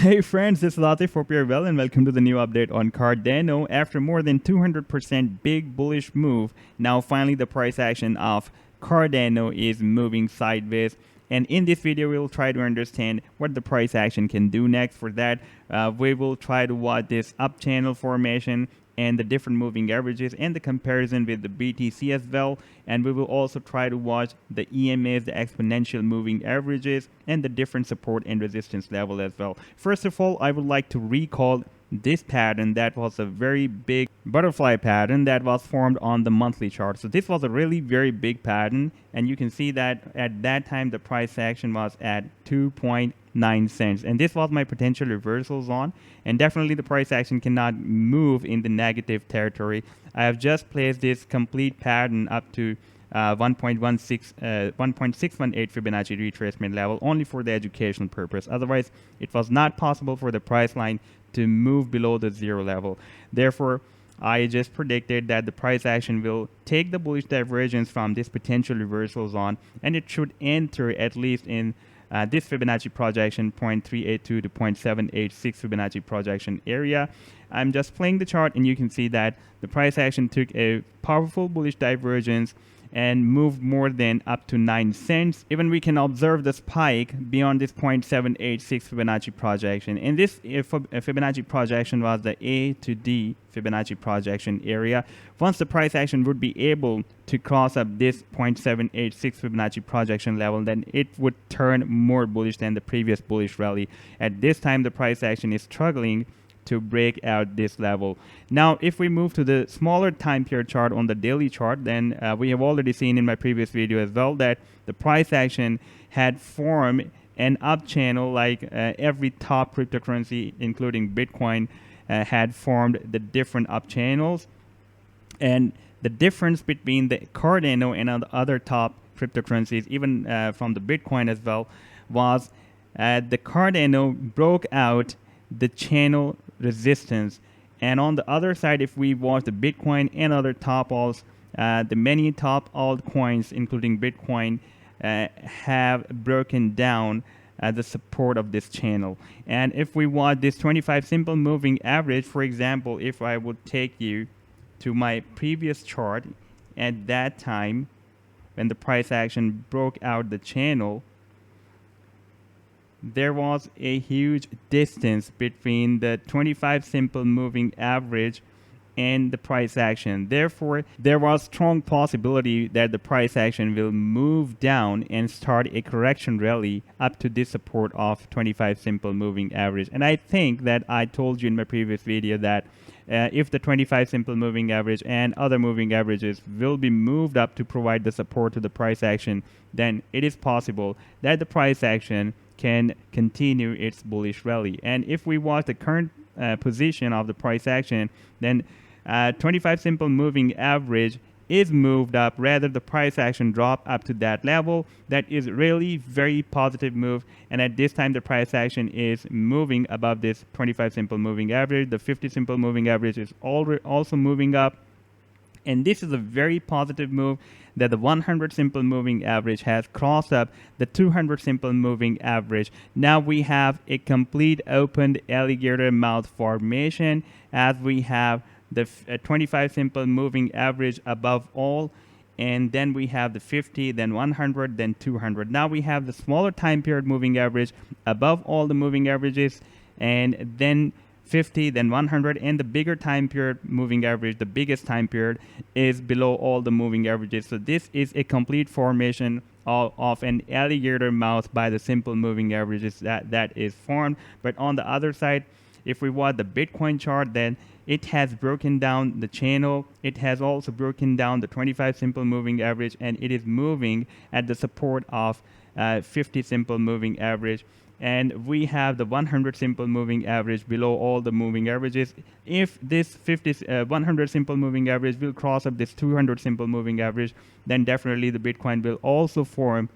Hey friends, this is Latif. Hope you're well and welcome to the new update on Cardano. After more than 200% big bullish move, now finally the price action of Cardano is moving sideways. And in this video, we'll try to understand what the price action can do next. For that, we will try to watch this up channel formation and the different moving averages and the comparison with the BTC as well. And we will also try to watch the EMAs, the exponential moving averages, and the different support and resistance level as well. First of all, I would like to recall this pattern that was a very big butterfly pattern that was formed on the monthly chart. So this was a really very big pattern, and you can see that at that time the price action was at 2.9 cents, and this was my potential reversal zone, and definitely the price action cannot move in the negative territory. I have just placed this complete pattern up to 1.618 Fibonacci retracement level only for the educational purpose. Otherwise, it was not possible for the price line to move below the zero level. Therefore, I just predicted that the price action will take the bullish divergence from this potential reversal zone, and it should enter at least in this Fibonacci projection 0.382 to 0.786 Fibonacci projection area. I'm just playing the chart, and you can see that the price action took a powerful bullish divergence and moved more than up to 9 cents. Even we can observe the spike beyond this 0.786 Fibonacci projection. And this Fibonacci projection was the A to D Fibonacci projection area. Once the price action would be able to cross up this 0.786 Fibonacci projection level, then it would turn more bullish than the previous bullish rally. At this time, the price action is struggling to break out this level. Now, if we move to the smaller time period chart on the daily chart, then we have already seen in my previous video as well that the price action had formed an up channel like every top cryptocurrency, including Bitcoin, had formed the different up channels. And the difference between the Cardano and the other top cryptocurrencies, even from the Bitcoin as well, was the Cardano broke out the channel resistance, and on the other side, if we watch the Bitcoin and other top alts, the many top altcoins including Bitcoin have broken down the support of this channel. And if we watch this 25 simple moving average, for example, if I would take you to my previous chart at that time when the price action broke out the channel, there was a huge distance between the 25 simple moving average and the price action. Therefore, there was strong possibility that the price action will move down and start a correction rally up to this support of 25 simple moving average. And I think that I told you in my previous video that if the 25 simple moving average and other moving averages will be moved up to provide the support to the price action, then it is possible that the price action can continue its bullish rally. And if we watch the current position of the price action, then 25 simple moving average is moved up, rather the price action dropped up to that level. That is really very positive move, and at this time the price action is moving above this 25 simple moving average. The 50 simple moving average is also moving up, and this is a very positive move that the 100 simple moving average has crossed up the 200 simple moving average. Now we have a complete opened alligator mouth formation, as we have the 25 simple moving average above all, and then we have the 50, then 100, then 200. Now we have the smaller time period moving average above all the moving averages, and then 50, then 100, and the bigger time period moving average, the biggest time period, is below all the moving averages. So this is a complete formation of an alligator mouth by the simple moving averages that is formed. But on the other side, if we watch the Bitcoin chart, then it has broken down the channel. It has also broken down the 25 simple moving average, and it is moving at the support of 50 simple moving average. And we have the 100 simple moving average below all the moving averages. If this 100 simple moving average will cross up this 200 simple moving average, then definitely the Bitcoin will also form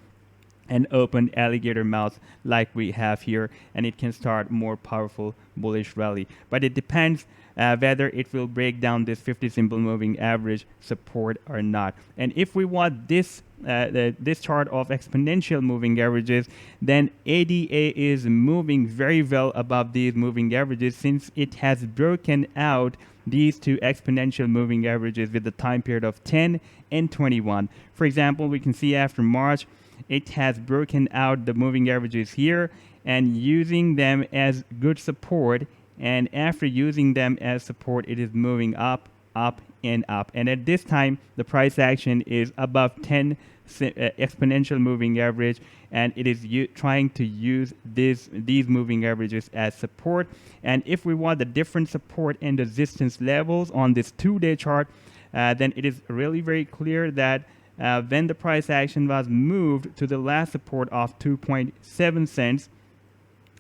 an open alligator mouth like we have here, and it can start more powerful bullish rally. But it depends whether it will break down this 50 simple moving average support or not. And if we want this this chart of exponential moving averages, then ADA is moving very well above these moving averages, since it has broken out these two exponential moving averages with the time period of 10 and 21. For example, we can see after March, it has broken out the moving averages here and using them as good support, and after using them as support, it is moving up, up, and up. And at this time, the price action is above 10 exponential moving average, and it is trying to use these moving averages as support. And if we want the different support and resistance levels on this 2-day chart, then it is really very clear that when the price action was moved to the last support of 2.7 cents,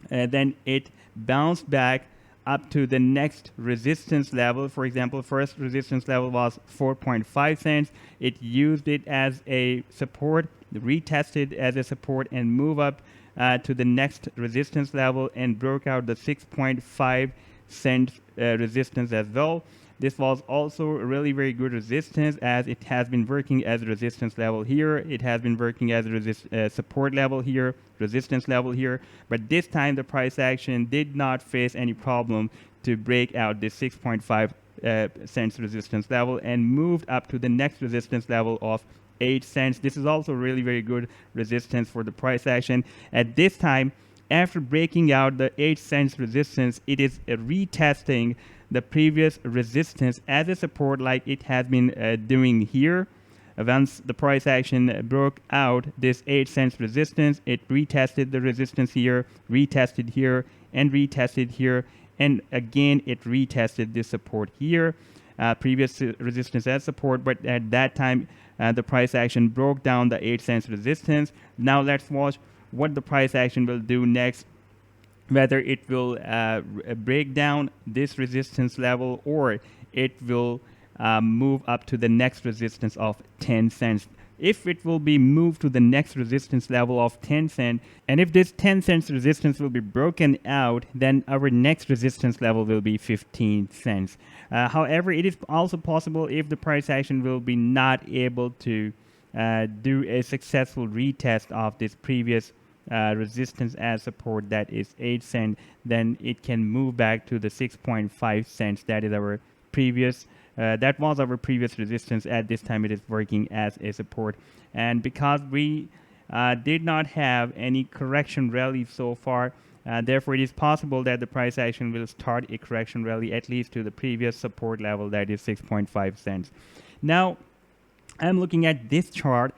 then it bounced back up to the next resistance level. For example, first resistance level was 4.5 cents. It used it as a support, retested as a support, and move up to the next resistance level and broke out the 6.5 cent resistance as well. This was also a really very good resistance, as it has been working as a resistance level here. It has been working as a support level here, resistance level here. But this time the price action did not face any problem to break out this 6.5 cents resistance level and moved up to the next resistance level of 8 cents. This is also really very good resistance for the price action. At this time, after breaking out the 8 cents resistance, it is retesting the previous resistance as a support, like it has been doing here. Once the price action broke out this 8 cents resistance, it retested the resistance here, retested here, and retested here, and again it retested this support here, previous resistance as support. But at that time, the price action broke down the 8 cents resistance. Now let's watch what the price action will do next, whether it will break down this resistance level or it will move up to the next resistance of 10 cents. If it will be moved to the next resistance level of 10 cents, and if this 10 cents resistance will be broken out, then our next resistance level will be 15 cents. However, it is also possible if the price action will be not able to do a successful retest of this previous resistance as support, that is 8 cents, then it can move back to the 6.5 cents. That is our previous that was our previous resistance. At this time it is working as a support, and because we did not have any correction rally so far, therefore it is possible that the price action will start a correction rally at least to the previous support level, that is 6.5 cents. Now I'm looking at this chart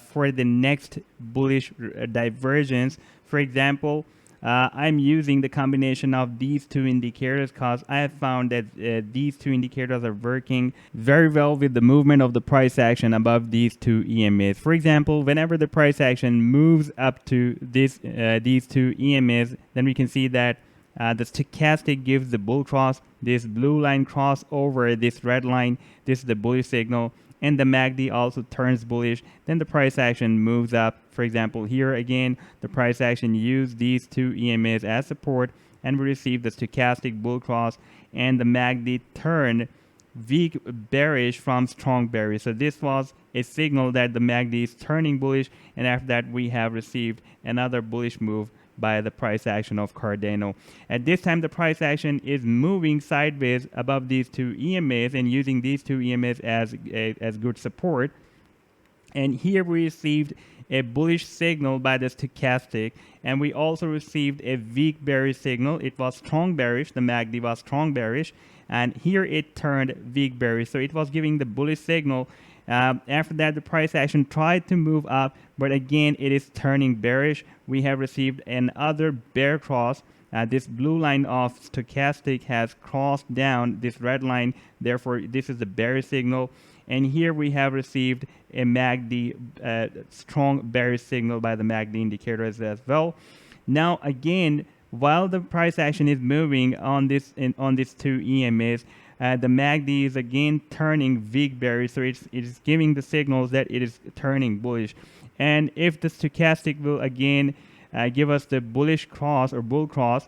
for the next bullish divergence. For example, I'm using the combination of these two indicators because I have found that these two indicators are working very well with the movement of the price action above these two EMAs. For example, whenever the price action moves up to these two EMAs, then we can see that the stochastic gives the bull cross, this blue line cross over this red line, this is the bullish signal, and the MACD also turns bullish. Then the price action moves up. For example, here again, the price action used these two EMAs as support, and we received the stochastic bull cross, and the MACD turned weak bearish from strong bearish. So this was a signal that the MACD is turning bullish, and after that we have received another bullish move by the price action of Cardano. At this time, the price action is moving sideways above these two EMAs and using these two EMAs as good support. And here we received a bullish signal by the stochastic, and we also received a weak bearish signal. It was strong bearish, the MACD was strong bearish, and here it turned weak bearish. So it was giving the bullish signal. After that, the price action tried to move up, but again it is turning bearish. We have received another bear cross. This blue line of stochastic has crossed down this red line, therefore this is the bearish signal. And here we have received a MACD strong bearish signal by the MACD indicators as well. Now again, while the price action is moving on these two EMAs, The MACD is again turning big bearish, so it's giving the signals that it is turning bullish. And if the stochastic will again give us the bullish cross or bull cross,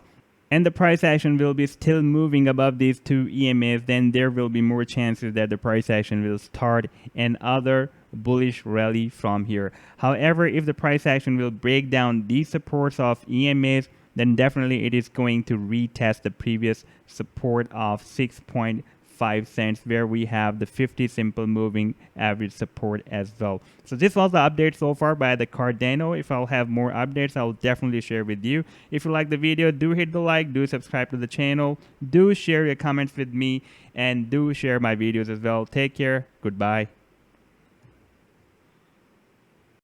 and the price action will be still moving above these two EMAs, then there will be more chances that the price action will start another bullish rally from here. However, if the price action will break down these supports of EMAs, then definitely it is going to retest the previous support of 6.5 cents, where we have the 50 simple moving average support as well. So this was the update so far by the Cardano. If I'll have more updates, I'll definitely share with you. If you like the video, do hit the like, do subscribe to the channel, do share your comments with me, and do share my videos as well. Take care. Goodbye.